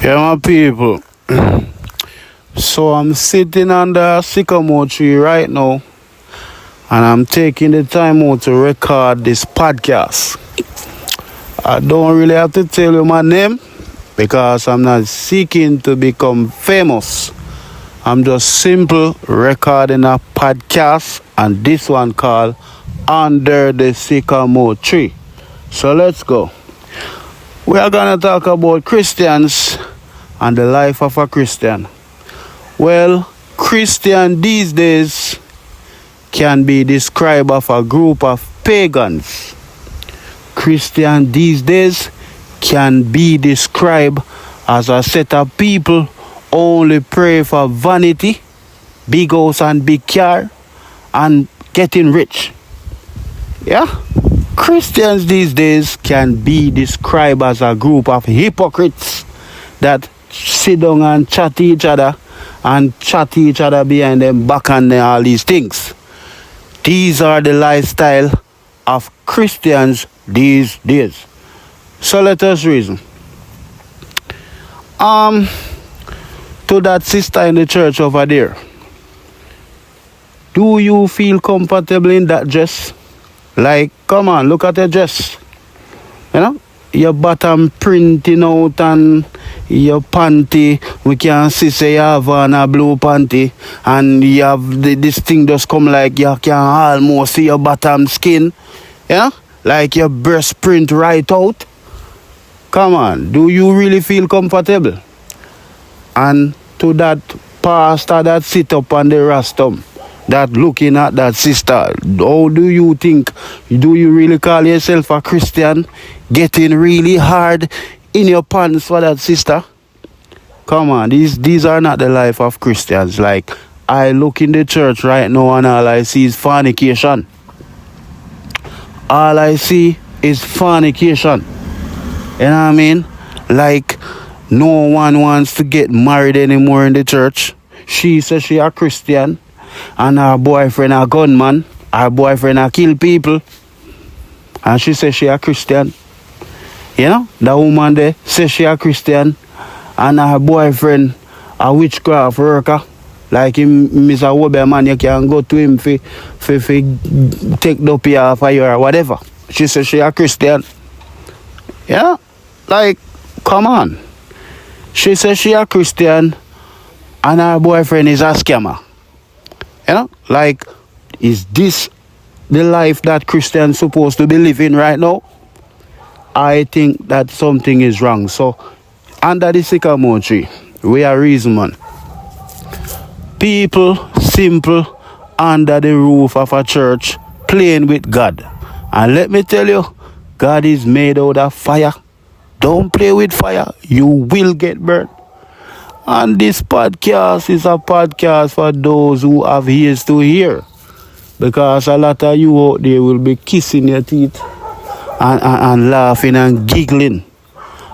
Yeah, my people. So I'm sitting under a sycamore tree right now, and I'm taking the time out to record this podcast. I don't really have to tell you my name because I'm not seeking to become famous. I'm just simple recording a podcast, and this one called Under the Sycamore Tree. So let's go. We are gonna talk about Christians and the life of a Christian. Well, Christian these days can be described as a group of pagans. Christian these days can be described as a set of people only pray for vanity, big house and big car, and getting rich. Yeah? Christians these days can be described as a group of hypocrites that sit down and chat each other behind them back and all these things. These are the lifestyle of Christians these days. So let us reason. To that sister in the church over there, do you feel comfortable in that dress? Like, come on, look at your dress. You know, your bottom printing out and your panty. We can see say you have on a blue panty, and you have this thing just come like you can almost see your bottom skin. Yeah, like your breast print right out. Come on, do you really feel comfortable? And to that pastor that sit up on the rostrum, that looking at that sister, how do you think? Do you really call yourself a Christian? Getting really hard in your pants for that sister? Come on, these are not the life of Christians. Like, I look in the church right now and all I see is fornication. All I see is fornication. You know what I mean? Like, no one wants to get married anymore in the church. She says she a Christian, and her boyfriend a gunman. Her boyfriend a kill people, and she says she a Christian. You know, the woman there says she a Christian, and her boyfriend a witchcraft worker. Like him, Mr. Wobe man, you can go to him for take the pay off of you or whatever. She says she a Christian. Yeah, like, come on. She says she a Christian, and her boyfriend is a scammer. You know, like, is this the life that Christians supposed to be living right now? I think that something is wrong. So, under the sycamore tree, we are reason, man. People simple under the roof of a church playing with God. And let me tell you, God is made out of fire. Don't play with fire. You will get burned. And this podcast is a podcast for those who have ears to hear. Because a lot of you out there will be kissing your teeth and laughing and giggling.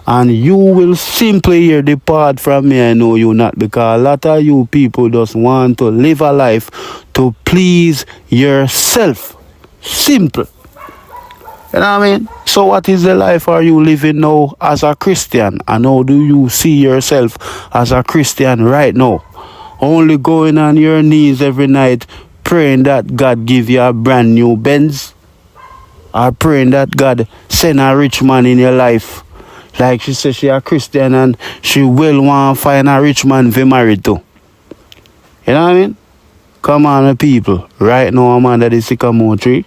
And you will simply hear depart from me, I know you not. Because a lot of you people just want to live a life to please yourself. Simple. You know what I mean? So what is the life are you living now as a Christian? And how do you see yourself as a Christian right now? Only going on your knees every night praying that God give you a brand new Benz? Or praying that God send a rich man in your life? Like she says she a Christian and she will want to find a rich man to marry to. You know what I mean? Come on, people. Right now I'm under the sycamore tree.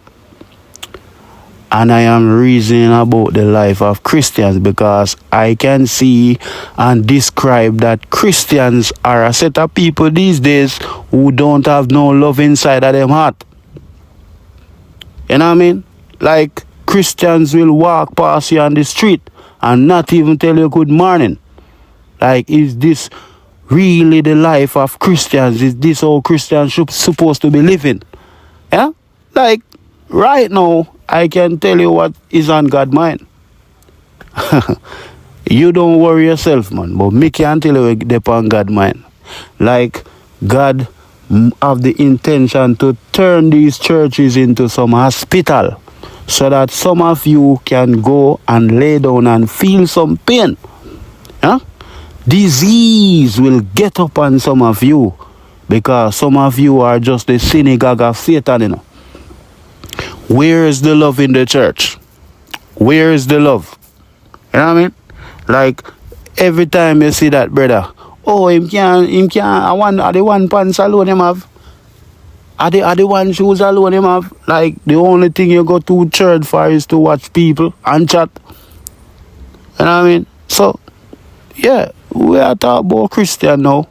And I am reasoning about the life of Christians because I can see and describe that Christians are a set of people these days who don't have no love inside of them heart. You know what I mean? Like, Christians will walk past you on the street and not even tell you good morning. Like, is this really the life of Christians? Is this how Christians supposed to be living? Yeah? Like, right now, I can tell you what is on God's mind. You don't worry yourself, man. But me can tell you what's on God's mind. Like, God have the intention to turn these churches into some hospital. So that some of you can go and lay down and feel some pain. Huh? Disease will get upon some of you because some of you are just the synagogue of Satan, you know. Where is the love in the church? Where is the love? You know what I mean? Like, every time you see that brother, oh, him can't, are the one pants alone him have? Are the one shoes alone him have? Like, the only thing you go to church for is to watch people and chat. You know what I mean? So, yeah, we are talking about Christian now.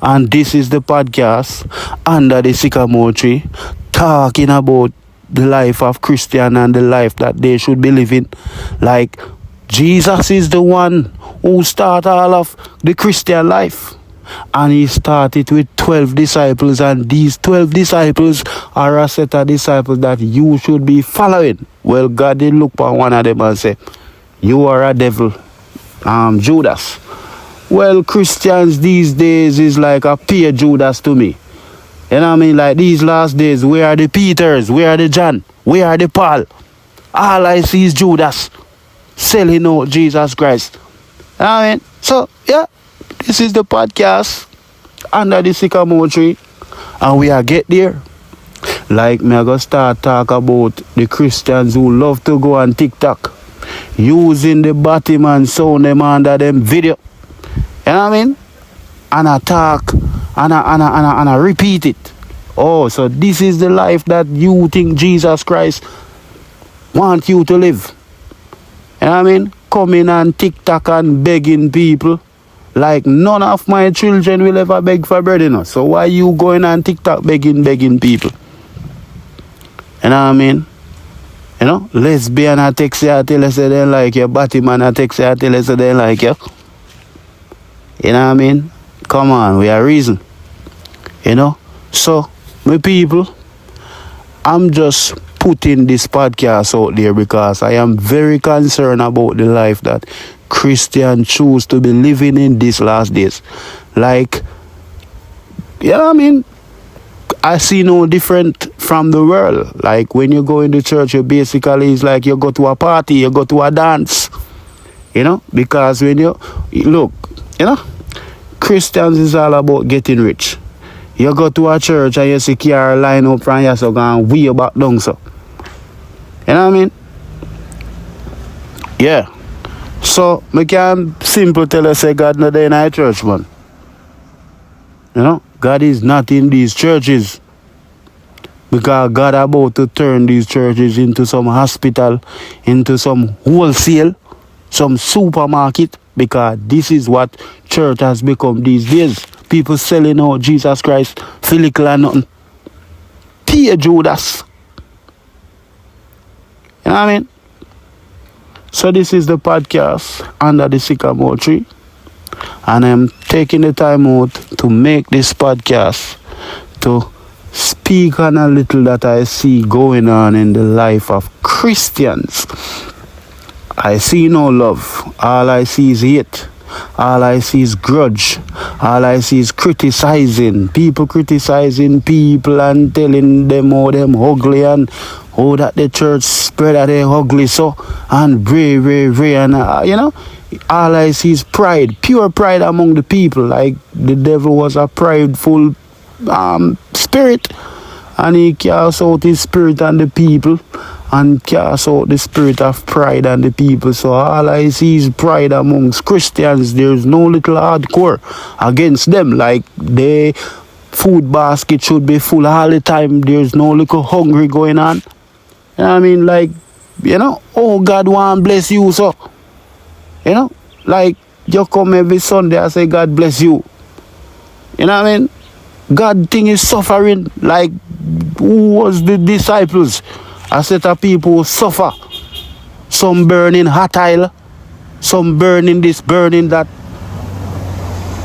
And this is the podcast under the sycamore tree, talking about the life of Christian and the life that they should be living. Like, Jesus is the one who started all of the Christian life. And he started with 12 disciples, and these 12 disciples are a set of disciples that you should be following. Well, God did look for one of them and say, you are a devil, Judas. Well, Christians these days is like a peer Judas to me. You know what I mean? Like, these last days, where are the Peters? Where are the John? Where are the Paul? All I see is Judas selling out Jesus Christ. You know what I mean? So, yeah, this is the podcast under the sycamore tree. And we are get there. Like, me I go start talk about the Christians who love to go on TikTok using the Batman sound them under them video. You know what I mean? And I talk and I repeat it. Oh, so this is the life that you think Jesus Christ wants you to live. You know what I mean? Coming on TikTok and begging people. Like, none of my children will ever beg for bread, you know. So why you going on TikTok begging people? You know what I mean? You know, lesbian I text you, I tell you say they like you. Batman I text you, I tell you say they like you. You know what I mean? Come on, we are reason. You know? So, my people, I'm just putting this podcast out there because I am very concerned about the life that Christians choose to be living in these last days. Like, you know what I mean? I see no different from the world. Like, when you go in the church, you basically, it's like you go to a party, you go to a dance. You know? Because when you look, you know, Christians is all about getting rich. You go to a church and you see car line up and you're so going way back down so. You know what I mean? Yeah. So, I can simple tell you say God not there in our church, man. You know? God is not in these churches. Because God about to turn these churches into some hospital, into some wholesale, some supermarket. Because this is what church has become these days. People selling out Jesus Christ, Philical and nothing. Peer Judas. You know what I mean? So this is the podcast under the sycamore tree. And I'm taking the time out to make this podcast to speak on a little that I see going on in the life of Christians. I see no love. All I see is hate. All I see is grudge. All I see is criticizing. People criticizing people and telling them how them ugly and how that the church spread that they ugly so and ray and you know, all I see is pride, pure pride among the people. Like the devil was a prideful spirit, and he cast out his spirit on the people and cast out the spirit of pride on the people. So all I see is pride amongst Christians. There's no little hardcore against them. Like the food basket should be full all the time. There's no little hungry going on. You know what I mean? Like, you know, oh, God want bless you, so. You know? Like, you come every Sunday and say, God bless you. You know what I mean? God thing is suffering. Like, who was the disciples? A set of people who suffer. Some burning hot oil. Some burning this, burning that.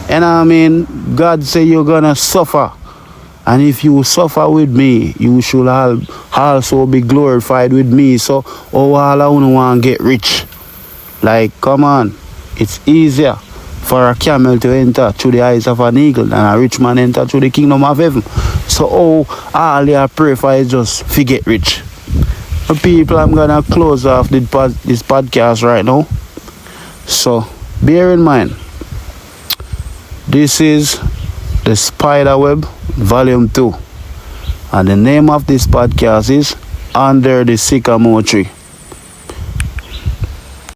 You know what I mean? God say you're gonna suffer. And if you suffer with me, you should also be glorified with me. So, all I want to get rich. Like, come on. It's easier for a camel to enter through the eyes of an eagle than a rich man enter through the kingdom of heaven. So, all I pray for is just forget rich. People, I'm going to close off this podcast right now. So, bear in mind, This is the Spiderweb Volume 2. And the name of this podcast is Under the Sycamore Tree.